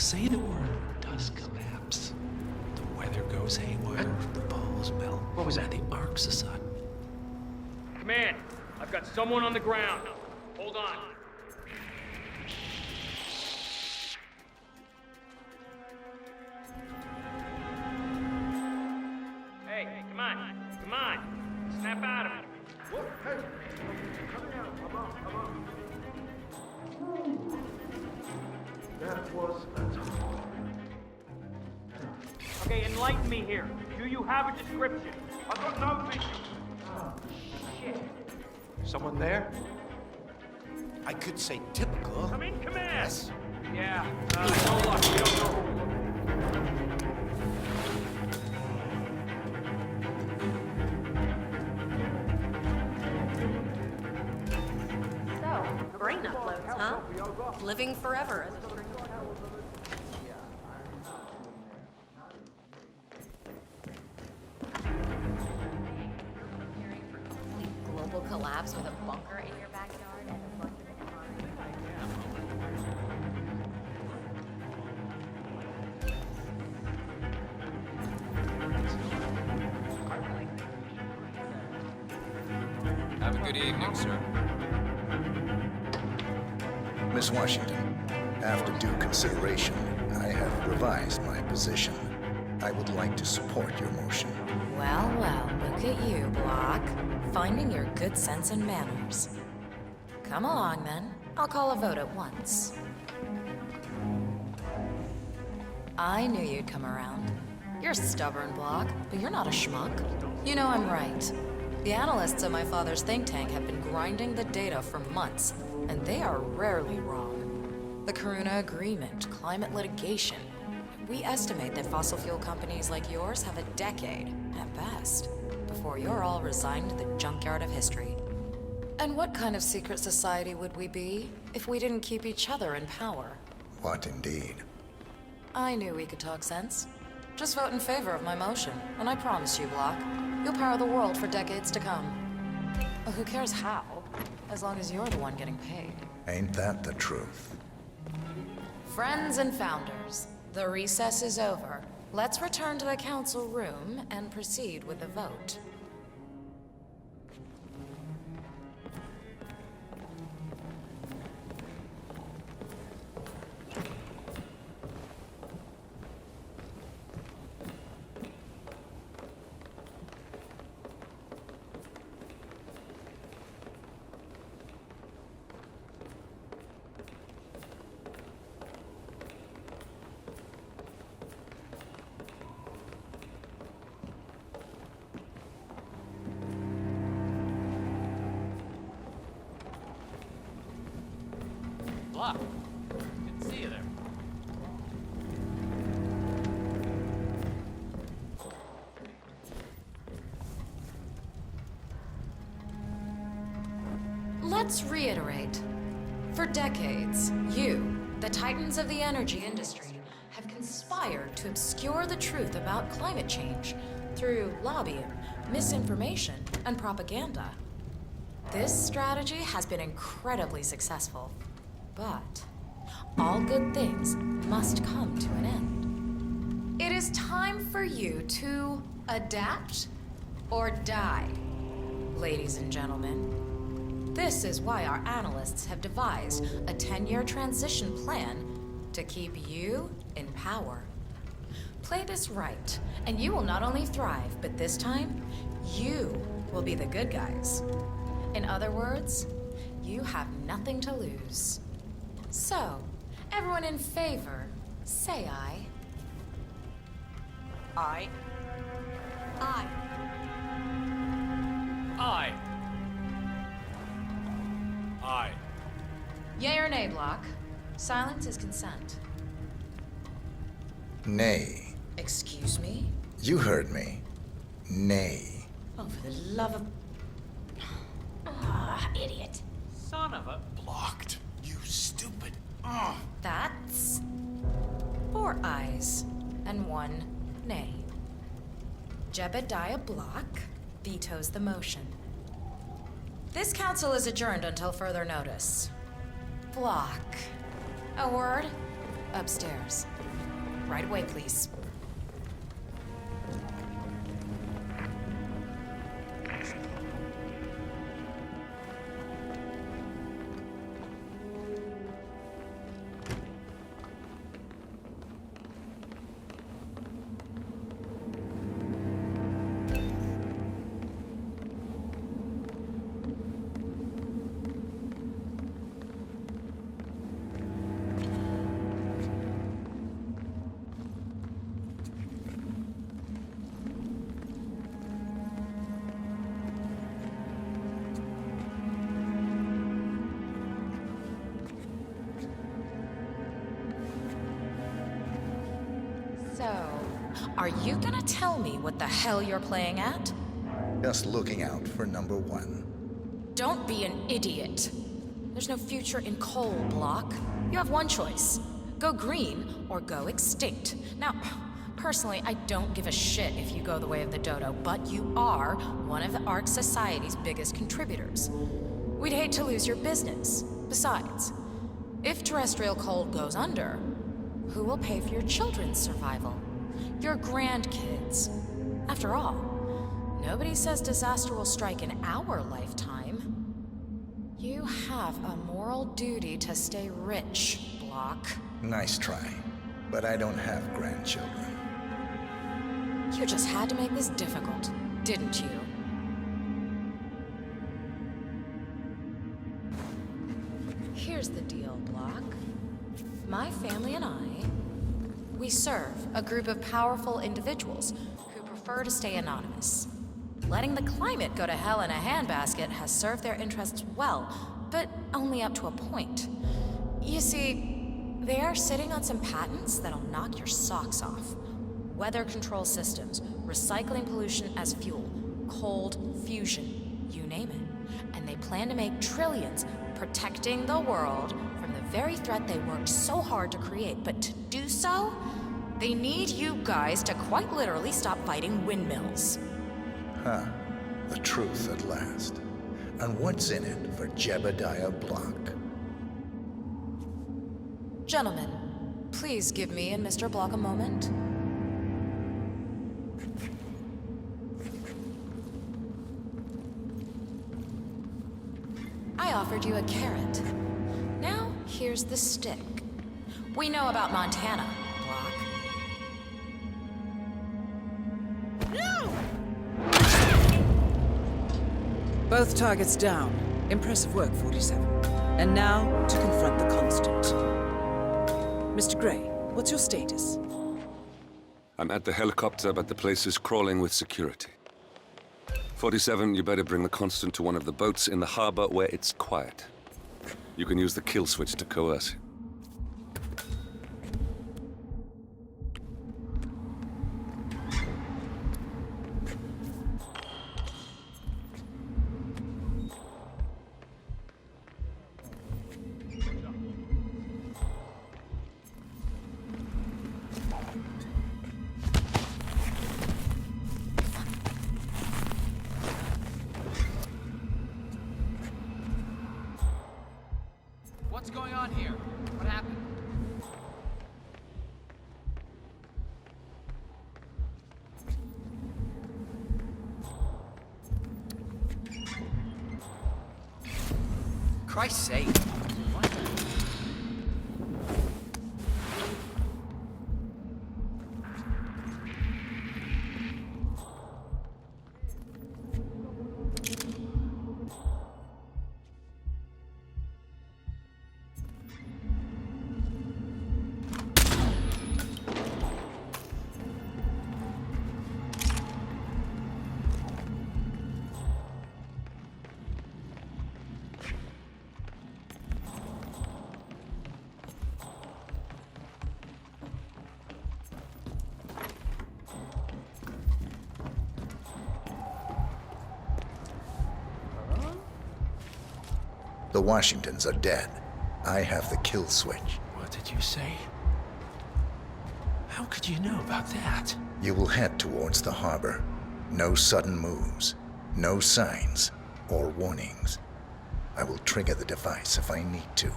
Say the word does collapse. The weather goes haywire, the poles melt. What was that? The Arcs of sudden. Command, I've got someone on the ground. Hold on. Hey, come on. Come on. Snap out of it. What? Hey, coming out. I'm up. That was a talk. Okay, enlighten me here. Do you have a description? I've got no vision. Oh, shit. Someone there? I could say typical. Come in, command. Yes. Yeah, no luck. We don't know. So, brain uploads, huh? Living forever as a string. Global collapse with a bunker in your backyard and a bunch of Have a good evening, sir. Miss Washington, after due consideration, I have revised my position. I would like to support your motion. Well, look at you, Block. Finding your good sense and manners. Come along, then. I'll call a vote at once. I knew you'd come around. You're stubborn, Block, but you're not a schmuck. You know I'm right. The analysts at my father's think tank have been grinding the data for months, and they are rarely wrong. The Karuna Agreement, climate litigation. We estimate that fossil fuel companies like yours have a decade, at best, before you're all resigned to the junkyard of history. And what kind of secret society would we be if we didn't keep each other in power? What indeed? I knew we could talk sense. Just vote in favor of my motion, and I promise you, Block, you'll power the world for decades to come. Well, who cares how, as long as you're the one getting paid. Ain't that the truth? Friends and founders, the recess is over. Let's return to the council room and proceed with the vote. Block. Didn't see you there. Let's reiterate. For decades, you, the titans of the energy industry, have conspired to obscure the truth about climate change through lobbying, misinformation, and propaganda. This strategy has been incredibly successful. But all good things must come to an end. It is time for you to adapt or die, ladies and gentlemen. This is why our analysts have devised a 10-year transition plan to keep you in power. Play this right, and you will not only thrive, but this time, you will be the good guys. In other words, you have nothing to lose. So, everyone in favor, say aye. Aye. Aye. Aye. Aye. Yay or nay, Block? Silence is consent. Nay. Excuse me? You heard me. Nay. Oh, for the love of... Ah, idiot. Son of a... Blocked. You stupid. That's 4 ayes and 1 nay. Jebediah Block vetoes the motion. This council is adjourned until further notice. Block. A word? Upstairs. Right away, please. So, are you gonna tell me what the hell you're playing at? Just looking out for number one. Don't be an idiot. There's no future in coal, Block. You have one choice. Go green or go extinct. Now, personally, I don't give a shit if you go the way of the dodo, but you are one of the Ark Society's biggest contributors. We'd hate to lose your business. Besides, if terrestrial coal goes under, who will pay for your children's survival? Your grandkids. After all, nobody says disaster will strike in our lifetime. You have a moral duty to stay rich, Block. Nice try, but I don't have grandchildren. You just had to make this difficult, didn't you? Here's the deal, Block. My family and I, we serve a group of powerful individuals who prefer to stay anonymous. Letting the climate go to hell in a handbasket has served their interests well, but only up to a point. You see, they are sitting on some patents that'll knock your socks off. Weather control systems, recycling pollution as fuel, cold fusion, you name it. And they plan to make trillions protecting the world from the very threat they worked so hard to create. But to do so, they need you guys to quite literally stop fighting windmills. Huh. The truth at last. And what's in it for Jebediah Block? Gentlemen, please give me and Mr. Block a moment. I offered you a carrot. Now, here's the stick. We know about Montana, Block. Both targets down. Impressive work, 47. And now, to confront the Constant. Mr. Gray, what's your status? I'm at the helicopter, but the place is crawling with security. 47, you better bring the Constant to one of the boats in the harbor where it's quiet. You can use the kill switch to coerce him. What's going on here? What happened? Christ's sake. What? The Washingtons are dead. I have the kill switch. What did you say? How could you know about that? You will head towards the harbor. No sudden moves, no signs or warnings. I will trigger the device if I need to.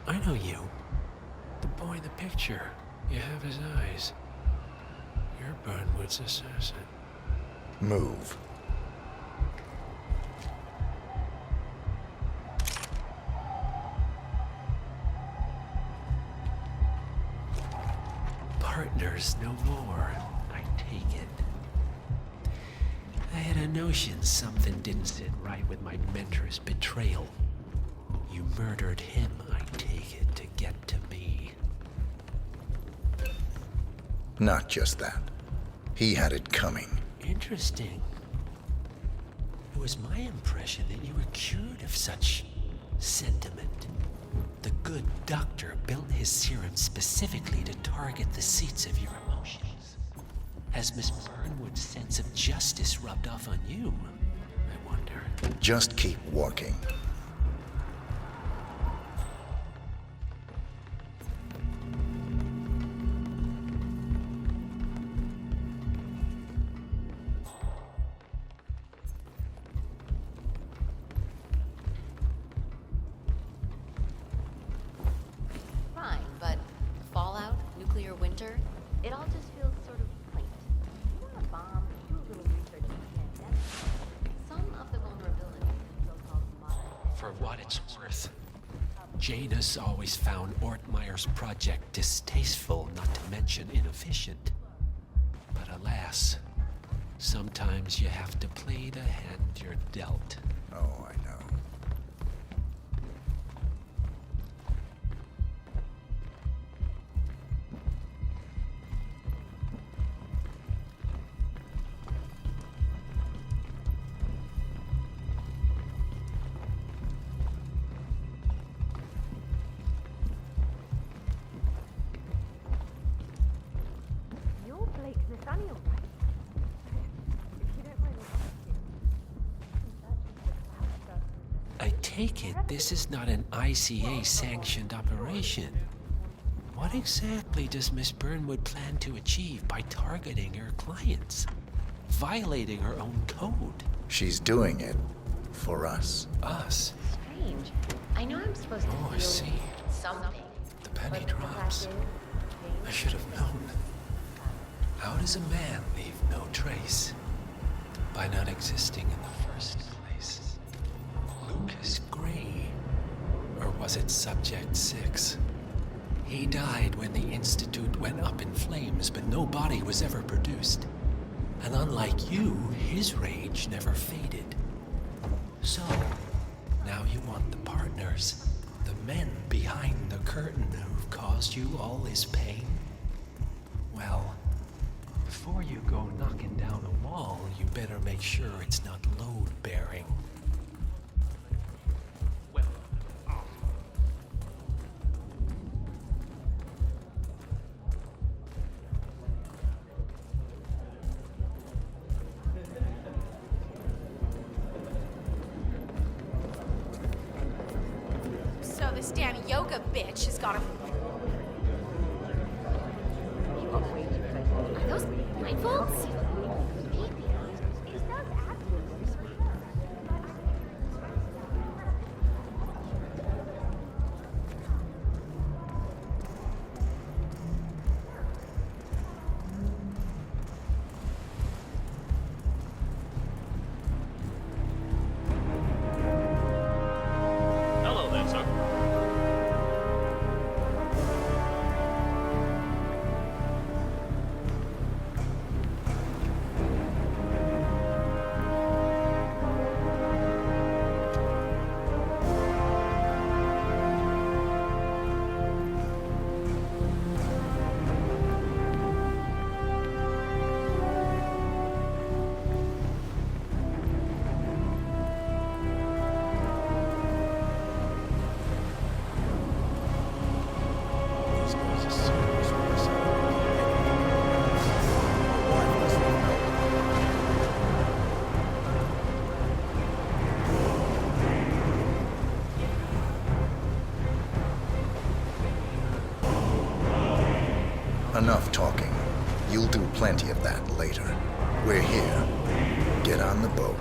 I know you. The boy in the picture. You have his eyes. You're Burnwood's assassin. Move. Partners no more, I take it. I had a notion something didn't sit right with my mentor's betrayal. You murdered him, I take it, to get to me. Not just that. He had it coming. Interesting. It was my impression that you were cured of such sentiment. The good doctor built his serum specifically to target the seats of your emotions. Has Miss Burnwood's sense of justice rubbed off on you? I wonder. Just keep walking. Fine, but fallout, nuclear winter, it all just feels sort of quaint. You want a bomb, do a little research on the pandemic. Some of the vulnerabilities in so-called modern... For what it's worth, Janus always found Ortmeyer's project distasteful, not to mention inefficient. But alas, sometimes you have to play the hand you're dealt. Oh, I know. You're Blake Nathaniel, right? If you don't mind me asking. I take it this is not an ICA-sanctioned operation. What exactly does Miss Burnwood plan to achieve by targeting her clients? Violating her own code? She's doing it for us. Us? Strange. I know I'm supposed to Oh, I feel see. something. The penny But the fact drops. is, I should have known. How does a man leave no trace? By not existing in the first place. Lucas Gray. Or was it Subject 6? He died when the Institute went up in flames, but no body was ever produced. And unlike you, his rage never faded. So, now you want the partners, the men behind the curtain who've caused you all this pain? Well, before you go knocking down a wall, you better make sure it's not load-bearing. So this damn yoga bitch has got a... Are those blindfolds? Hello there, sir. Enough talking. You'll do plenty of that later. We're here. Get on the boat.